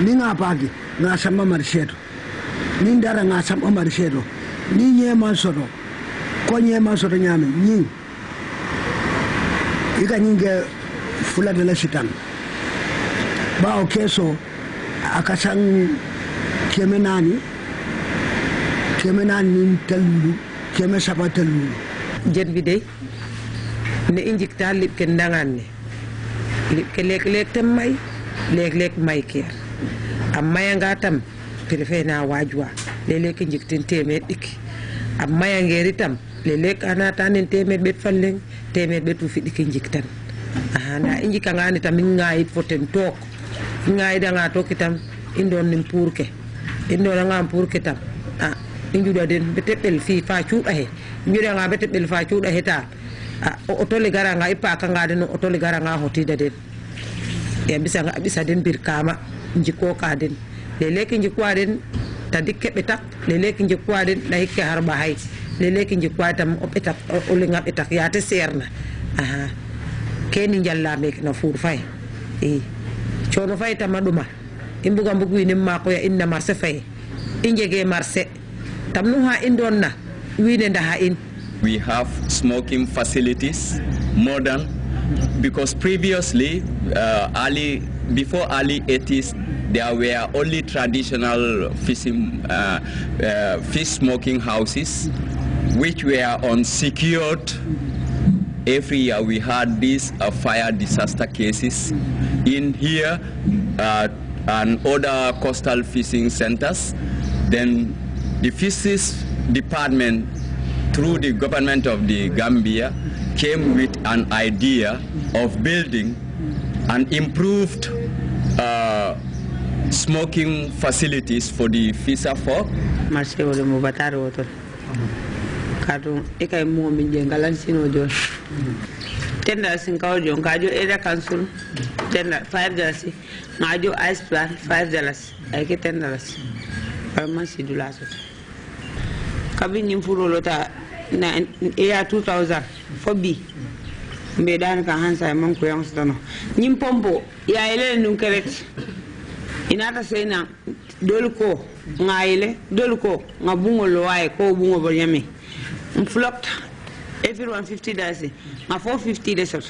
ni nga pagi nga sama marshedo ni ndara nga sama marshedo ni nyema sodo ko nyema sodo nyame ni ika nyinge fula de la sitan ba o keso akasan kemenani telu keme sapatalu jet bi de ne injikta lip ke ndangan ne lip ke lek tam may lek may keer am mayanga tam prefe na wajwa lek injiktin temet dik am mayangeri tam lek anata nen temet bet falleng temet betu fi dik injiktan na injika ngani tam ngaay foten tok ngaay da nga tok itam indon nim pourke indon nga pourke tam injuda den betebel fi fa cuuda he injuda nga betebel fa cuuda he ta otole garanga ipa ka nga den otole garanga hotida den ya bisa den bir kama njiko ka den leleki njikwa den tadikke betak leleki njikwa den da hikke harba hay leleki njikwa tam opetak olinga betak ya te serna keni njalla mek na fur fay chono fay tamaduma imbuga mbugu ni mako ya inna marse fay injege marse tamnuha indonna wine ndaha in. We have smoking facilities, modern, because previously, before early 80s, there were only traditional fish smoking houses, which were unsecured. Every year we had these fire disaster cases in here and other coastal fishing centers. Then the fisheries department, through the government of the Gambia, came with an idea of building an improved smoking facilities for the fisher folk. Kadu ikai mo min jengalan sino jo tenda sin kawo jo ngajo area council tenda $5 ngajo ice plan $5 ay ke $10 ma si dulaso kabi nyim furo lota na year 2000 fobi me dan ka hansa man ko yang stano nyim pompo ya ele nun keret inata sena dolko ngaile dolko ngabungo lo ay ko bungo bo nyame flocked everyone $50 ma $450 desot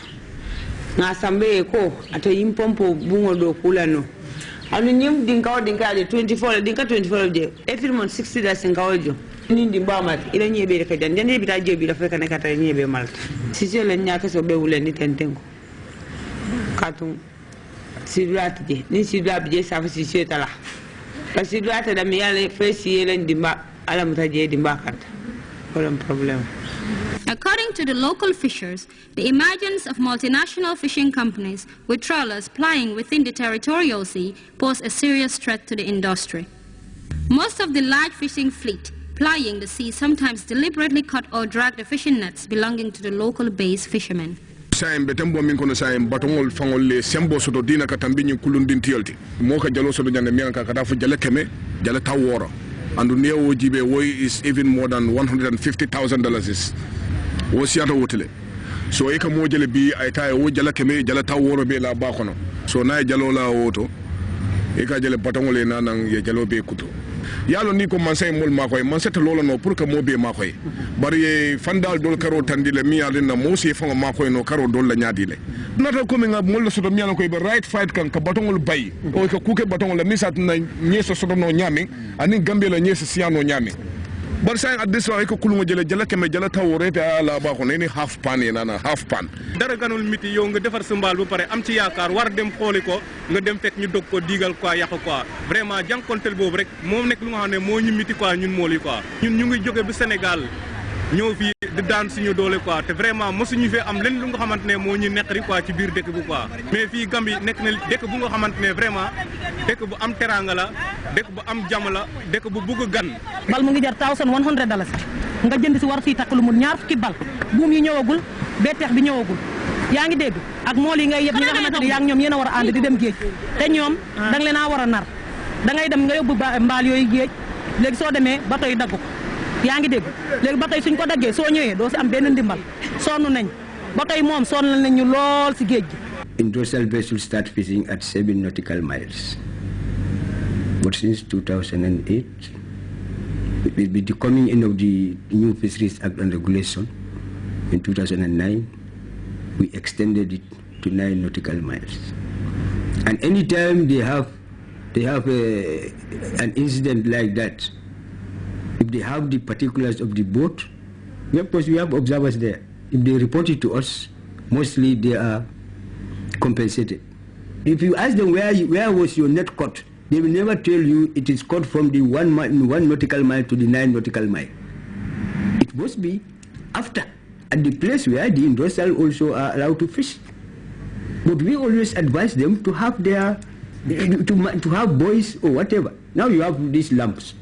nga sambe ko ato yimpompo bungo do kula no anu nyim dinka de 24 de everyone $60 ngawojo ni dimba mat ila nyebe ka jan jande bita jebi la feka ne kata nyebe malta sisi le nyaka so be wule ni tentengo katum sidrat je ni sidrat je sa sisi tala pa sidrat da mi yale fesi yele dimba ala mutaje dimba kata. According to the local fishers, the emergence of multinational fishing companies with trawlers plying within the territorial sea pose a serious threat to the industry. Most of the large fishing fleet plying the sea sometimes deliberately cut or drag the fishing nets belonging to the local base fishermen. Sayem betembo min kono sayem batongol fangol le sembo soto dina katambi nyi kulundin tiolti moka jalo soto jande mianka kada fu jale keme jale taworo andu newo jibe woy is even more than $150,000 is wo siata wotele so e ka mo jele bi ay tay wo jala keme jala taworo be la ba kono so na jalo la woto e ka jele batongol e nanan ye jalo be kuto yalo ni ko man say mol makoy man seta lolo no pour que mo be makoy bari fandal dol karo tandile mi yalin na mo si fango makoy no karo dol la nyaadile nata ko mi ngab mol soto mi yalo koy be right fight kan ka batongol bay o ko kuke batongol la misat na nyeso soto no nyami ani gambe la nyeso siano nyami bar say addiso ay ko kuluma jele jala keme jala tawrete ala ba ko ni half pan nana half pan dara ganul miti yow nga defar sa mbal bu pare am ci yaakar war dem xoli ko nga dem fek ñu dog ko digal quoi yak quoi vraiment jankontel bobu rek mom nek lu nga xamne mo ñu miti quoi ñun moli quoi ñun ñu ngi joge bu Sénégal ñëw fi di daan suñu doole quoi te vraiment mësuñu fi am len lu nga xamantene mo ñu nekkri quoi ci biir dekk bu quoi mais fi Gambie nek na dekk bu nga xamantene vraiment dekk bu am teranga la dekk bu am jam la dekk bu bëgg gan bal mu ngi jar $1,100 nga jënd ci war fi takku lu mu ñaar fukki bal buum yi ñëwagul betex bi ñëwagul yaa ngi dégg ak mool yi ngay yeb ñi nga xamantene yaa ngi ñoom yéen a war a ànd di dem géej te ñoom da nga leen a war a nar da ngay dem nga yóbbu mbaal yooyu géej léegi soo demee bato yi dagg ko yaa ngi dégg léegi bato yi suñ ko daggee soo ñëwee doo si am benn ndimbal sonn nañ bato yi moom sonn nañ ñu lool si géej gi. Industrial vessels start fishing at 7 nautical miles. But since 2008, with the coming in of the new Fisheries Act and Regulation in 2009, we extended it to 9 nautical miles. And anytime they have an incident like that, if they have the particulars of the boat, of course we have observers there. If they report it to us, mostly they are compensated. If you ask them where was your net caught, they will never tell you it is caught from the 1 nautical mile to the 9 nautical mile. It must be after, at the place where the industrial also are allowed to fish. But we always advise them to have to have buoys or whatever. Now you have these lamps,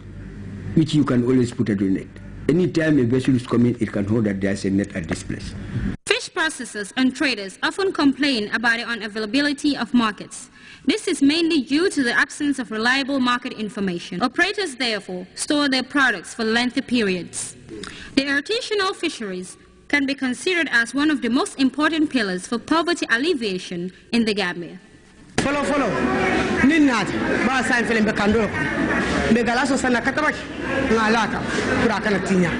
which you can always put at your net. Anytime a vessel is coming, it can hold that there's a net at this place. Fish processors and traders often complain about the unavailability of markets. This is mainly due to the absence of reliable market information. Operators therefore store their products for lengthy periods. The artisanal fisheries can be considered as one of the most important pillars for poverty alleviation in the Gambia. Follow. Ninat, ba sa infelen be kando. Be galaso sana katabak ngalaka kura kana tinya.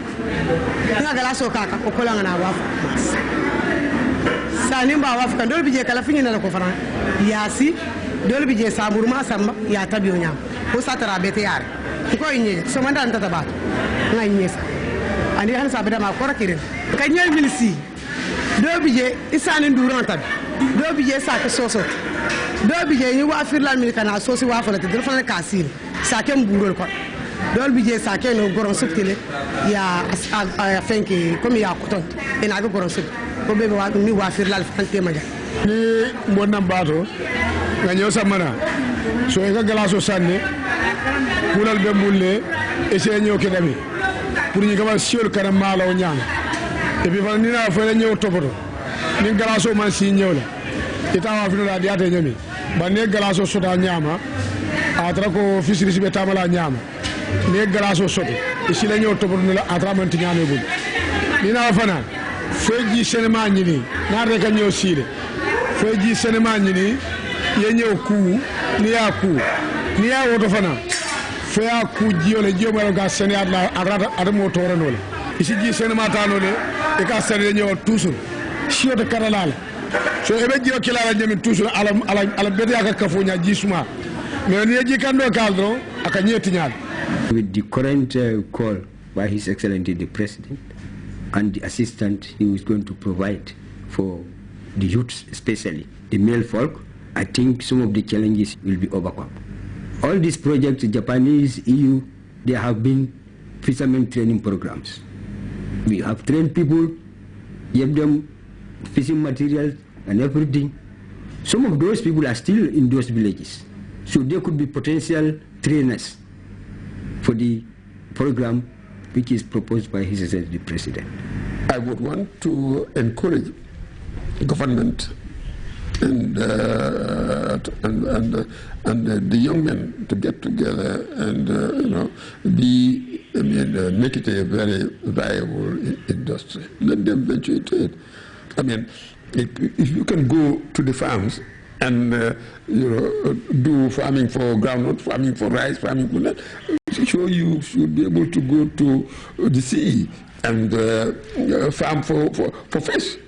Nga galaso kaka okola na wafu. Sani ba wafu kan dole bije kala finyi na ko fara. Yasi dole bije saburma samba ya tabiyo nya. Ko satara bete yare. Ko inye so manda anta tabato. Nga nyesa. Ani han sabida ma kora kiren. Kanyel milisi. Dole bije isani nduran tabi. Dole bije sa ka soso. Dole bije ni wa firlan mi kana sosi wa fala te dole fala kasir. Sa kem burol ko. Dole bije sa ke no goron subtile ya fenki comme ya koton. Ina go goron sub. Ko be wa ni wa firlan fante maja. Ni mbonna bato ganyo samana. So e ga galaso sanne. Bulal be mulle e se ñew ke dami. Pour ñu gaba siol kana malo ñaan. E bi fa ni na fa ñew topoto. Ni galaso man si ñew la. Ita wa fino la diate ñami. Ba ne galaso sota ñama. Atra ko fisiri be tamala ñama. Ne galaso soto. E si la ñew topoto la atra man ti ñame bu. Ni na fa na. Feji senema ñini. Na reka ñew sile. Feji senema ñini. Ye ñew ku ni ya ku. Ni ya woto fana. Fea ku jiole jiomalo ga sene adla ada mo toranole. Isi ji senema tanole e ka sene ñew toujours. Sioto karalala. So ebe jio kilala jemi toujours ala bede aka kafunya jisuma. Mais ni ji kando kaldro aka ñeti ñal. With the current call by His Excellency the President and the assistance he was going to provide for the youths, especially the male folk, I think some of the challenges will be overcome. All these projects, Japanese, EU, there have been fishermen training programs. We have trained people, give them fishing materials and everything. Some of those people are still in those villages. So there could be potential trainers for the program which is proposed by His Excellency the President. I would want to encourage government and the young men to get together and make it a very viable industry. Let them venture into it. I mean, if you can go to the farms and do farming for groundnut, farming for rice, farming for that, sure you should be able to go to the sea and farm for fish.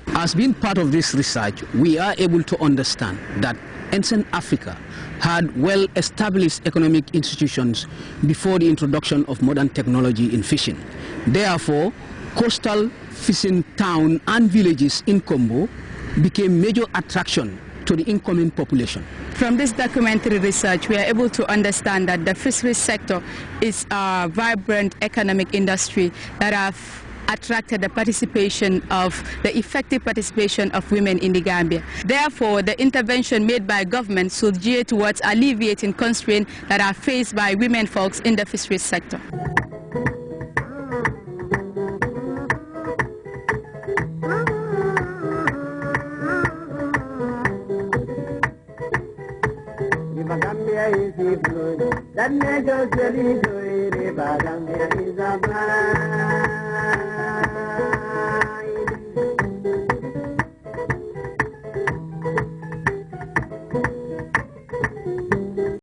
As being part of this research, we are able to understand that ancient Africa had well-established economic institutions before the introduction of modern technology in fishing. Therefore, coastal fishing towns and villages in Kombo became major attraction to the incoming population. From this documentary research, we are able to understand that the fisheries sector is a vibrant economic industry that have attracted the effective participation of women in the Gambia. Therefore, the intervention made by government should gear towards alleviating constraints that are faced by women folks in the fisheries sector. That